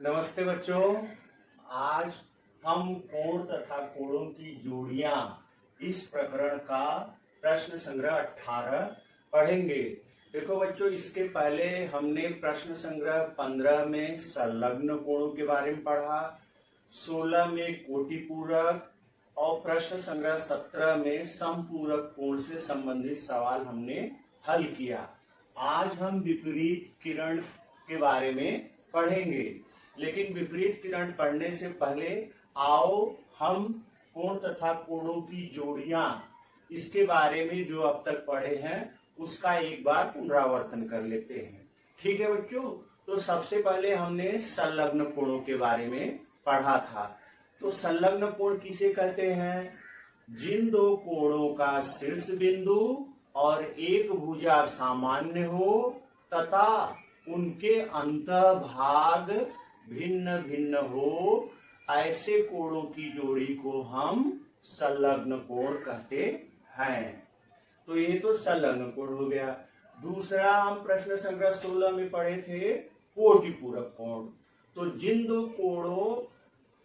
नमस्ते बच्चों। आज हम कोण तथा कोणों की जोड़ियां इस प्रकरण का प्रश्न संग्रह 18 पढ़ेंगे। देखो बच्चों, इसके पहले हमने प्रश्न संग्रह 15 में संलग्न कोणों के बारे में पढ़ा, 16 में कोटि पूरक और प्रश्न संग्रह 17 में समपूरक कोण से संबंधित सवाल हमने हल किया। आज हम विपरीत किरण के बारे में पढ़ेंगे, लेकिन विपरीत किरण पढ़ने से पहले आओ हम कोण तथा कोणों की जोड़ियां इसके बारे में जो अब तक पढ़े हैं उसका एक बार पुनरावर्तन कर लेते हैं। ठीक है बच्चों, तो सबसे पहले हमने संलग्न कोणों के बारे में पढ़ा था। तो संलग्न कोण किसे कहते हैं? जिन दो कोणों का शीर्ष बिंदु और एक भुजा सामान्य हो तथा उनके अंतभाग भिन्न भिन्न हो, ऐसे कोणों की जोड़ी को हम संलग्न कोण कहते हैं। तो ये तो संलग्न कोण हो गया। दूसरा हम प्रश्न संग्रह 16 में पढ़े थे कोटि पूरक कोण। तो जिन दो कोणों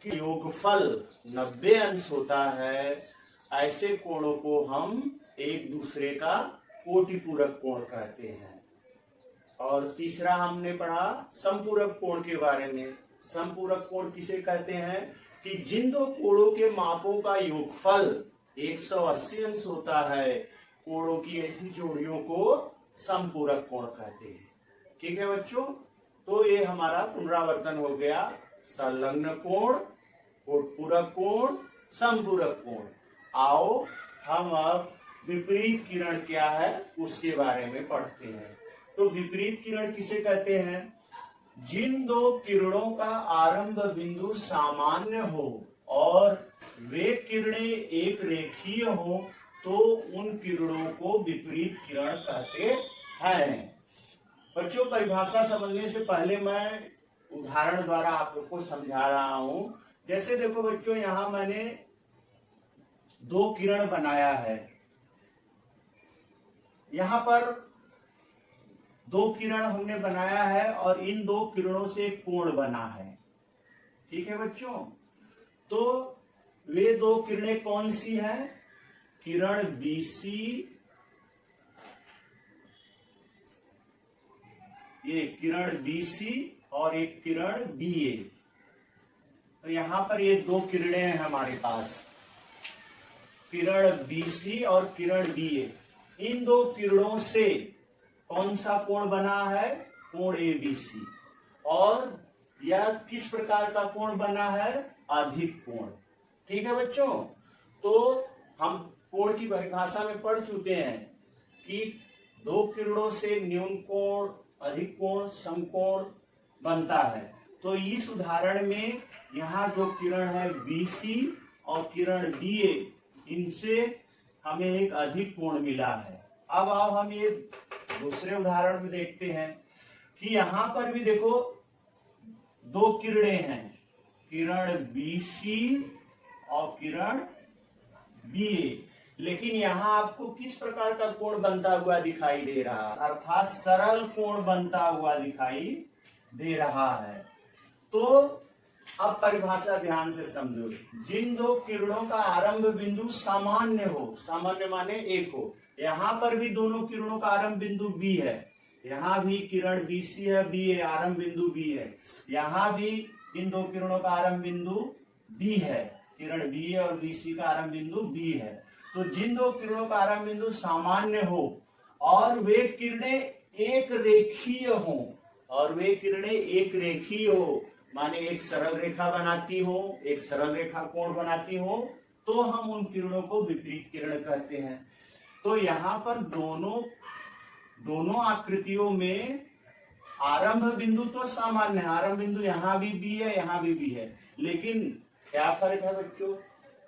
की योगफल 90 अंश होता है, ऐसे कोणों को हम एक दूसरे का कोटि पूरक कोण कहते हैं। और तीसरा हमने पढ़ा समपूरक कोण के बारे में। समपूरक कोण किसे कहते हैं? कि जिन दो कोणों के मापों का योगफल 180 अंश होता है, कोणों की ऐसी जोड़ियों को समपूरक कोण कहते हैं। ठीक है बच्चों, तो ये हमारा पुनरावर्तन हो गया। संलग्न कोण, कोटपूरक कोण, समपूरक कोण। आओ हम अब विपरीत किरण क्या है उसके बारे में पढ़ते हैं। तो विपरीत किरण किसे कहते हैं? जिन दो किरणों का आरंभ बिंदु सामान्य हो और वे किरणें एक रेखीय हो तो उन किरणों को विपरीत किरण कहते हैं। बच्चों, परिभाषा समझने से पहले मैं उदाहरण द्वारा आप लोग को समझा रहा हूं। जैसे देखो बच्चों, यहां मैंने दो किरण बनाया है। यहाँ पर दो किरण हमने बनाया है और इन दो किरणों से एक कोण बना है। ठीक है बच्चों, तो वे दो किरणें कौन सी हैं? किरण BC, ये किरण BC और एक किरण BA। तो यहां पर ये दो किरणें हैं हमारे पास, किरण BC और किरण BA। इन दो किरणों से कौन सा कोण बना है? कोण ABC। और यह किस प्रकार का कोण बना है? अधिक कोण। ठीक है बच्चों, तो हम कोण की परिभाषा में पढ़ चुके हैं कि दो किरणों से न्यून कोण, अधिक कोण, समकोण बनता है। तो इस उदाहरण में यहाँ जो किरण है BC और किरण BA, इनसे हमें एक अधिक कोण मिला है। अब आओ हम ये दूसरे उदाहरण में देखते हैं कि यहां पर भी देखो दो किरणें हैं, किरण BC और किरण BA। लेकिन यहां आपको किस प्रकार का कोण बनता हुआ दिखाई दे रहा है? अर्थात सरल कोण बनता हुआ दिखाई दे रहा है। तो अब परिभाषा ध्यान से समझो। जिन दो किरणों का आरंभ बिंदु सामान्य हो, सामान्य माने एक हो, यहाँ पर भी दोनों किरणों का आरंभ बिंदु B है। यहाँ भी किरण BC है, B है, आरंभ बिंदु B है। यहाँ भी इन दो किरणों का आरंभ बिंदु B है, किरण BA और BC का आरंभ बिंदु B है। तो जिन दो किरणों का आरंभ बिंदु सामान्य हो और वे किरणें एक रेखीय हो, और वे किरणें एक रेखीय हो माने एक सरल रेखा बनाती हो, एक सरल रेखा कोण बनाती हो, तो हम उन किरणों को विपरीत किरण कहते हैं। तो यहाँ पर दोनों आकृतियों में आरंभ बिंदु तो सामान्य है, आरंभ बिंदु यहाँ भी B है, यहाँ भी B है। लेकिन क्या फर्क है बच्चों?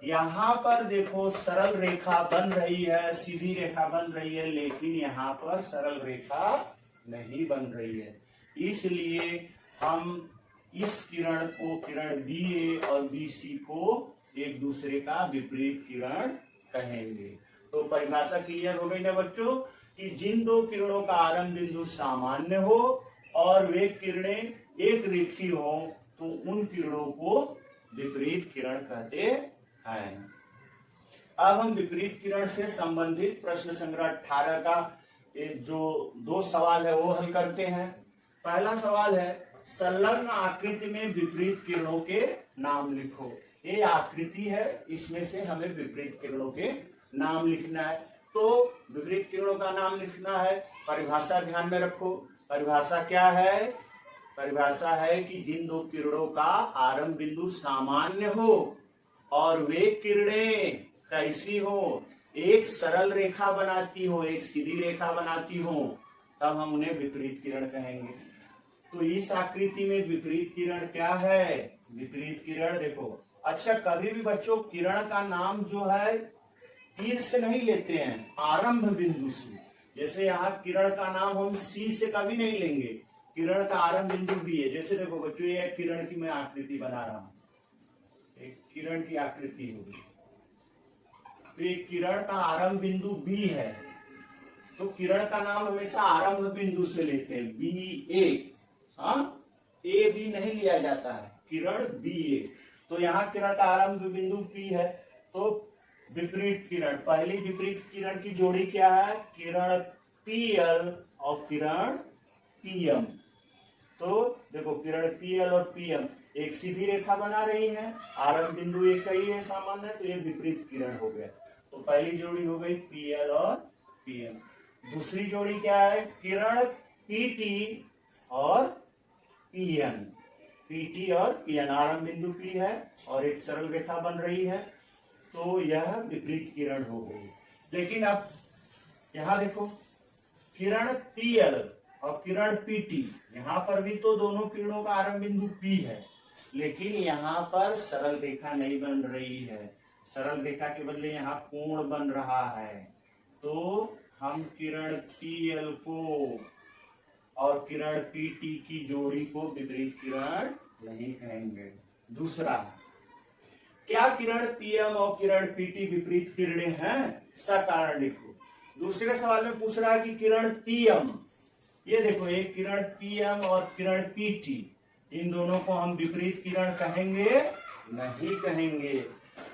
यहाँ पर देखो सरल रेखा बन रही है, सीधी रेखा बन रही है, लेकिन यहाँ पर सरल रेखा नहीं बन रही है। इसलिए हम इस किरण को, किरण BA और BC को एक दूसरे का विपरीत किरण कहेंगे। तो परिभाषा क्लियर हो गई ना बच्चों कि जिन दो किरणों का आरंभ बिंदु सामान्य हो और वे किरणें एक रेखीय हो तो उन किरणों को विपरीत किरण कहते हैं। अब हम विपरीत किरण से संबंधित प्रश्न संग्रह 18 का जो 2 सवाल है वो हल करते हैं। पहला सवाल है, संलग्न आकृति में विपरीत किरणों के नाम लिखो। ये आकृति है, इसमें से हमें विपरीत किरणों के नाम लिखना है। तो विपरीत किरणों का नाम लिखना है, परिभाषा ध्यान में रखो। परिभाषा क्या है? परिभाषा है कि जिन 2 किरणों का आरंभ बिंदु सामान्य हो और वे किरणें कैसी हो, एक सरल रेखा बनाती हो, एक सीधी रेखा बनाती हो, तब हम उन्हें विपरीत किरण कहेंगे। तो इस आकृति में विपरीत किरण क्या है? विपरीत किरण देखो, अच्छा कभी भी बच्चों किरण का नाम जो है तीर से नहीं लेते हैं, आरंभ बिंदु से। जैसे यहाँ किरण का नाम हम सी से कभी नहीं लेंगे, किरण का आरंभ बिंदु भी है। जैसे देखो बच्चों, ये किरण की मैं आकृति बना रहा हूं, एक किरण की आकृति होगी, तो एक किरण का आरंभ बिंदु बी है, तो किरण का नाम हमेशा आरंभ बिंदु से लेते हैं, बी ए। हाँ, ए बी नहीं लिया जाता है, किरण बी ए। तो यहाँ किरण का आरंभ बिंदु पी है, तो विपरीत किरण, पहली विपरीत किरण की जोड़ी क्या है? किरण पीएल और किरण पीएम। तो देखो किरण पीएल और पीएम एक सीधी रेखा बना रही है, आरंभ बिंदु एक ही है सामान्य, तो ये विपरीत किरण हो गया। तो पहली जोड़ी हो गई पीएल और पीएम। दूसरी जोड़ी क्या है? किरण पीटी और पीएन। पीटी और पीएन, आरंभ बिंदु पी है और एक सरल रेखा बन रही है, तो यह विपरीत किरण हो गई। लेकिन अब यहां देखो, किरण पीएल और किरण पीटी, यहाँ पर भी तो दोनों किरणों का आरंभ बिंदु पी है, लेकिन यहाँ पर सरल रेखा नहीं बन रही है। सरल रेखा के बदले यहाँ कोण बन रहा है, तो हम किरण पीएल को और किरण पीटी की जोड़ी को विपरीत किरण नहीं कहेंगे। दूसरा, क्या किरण पीएम और किरण पीटी विपरीत किरणें हैं? सकारण लिखो। दूसरे सवाल में पूछ रहा है कि किरण पीएम, ये देखो एक किरण पीएम और किरण पीटी, इन दोनों को हम विपरीत किरण कहेंगे? नहीं कहेंगे,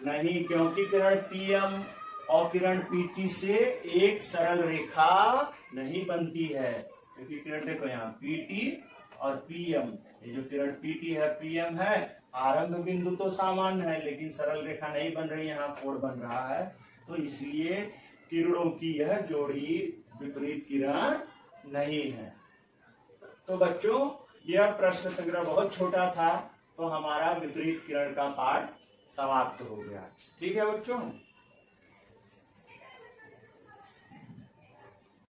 नहीं, क्योंकि किरण पीएम और किरण पीटी से एक सरल रेखा नहीं बनती है। क्योंकि किरण देखो यहाँ पीटी और पीएम, ये जो किरण पीटी है पीएम है, आरंभ बिंदु तो सामान्य है लेकिन सरल रेखा नहीं बन रही, यहाँ कोण बन रहा है, तो इसलिए किरणों की यह जोड़ी विपरीत किरण नहीं है। तो बच्चों, यह प्रश्न संग्रह बहुत छोटा था, तो हमारा विपरीत किरण का पाठ समाप्त हो गया। ठीक है बच्चों।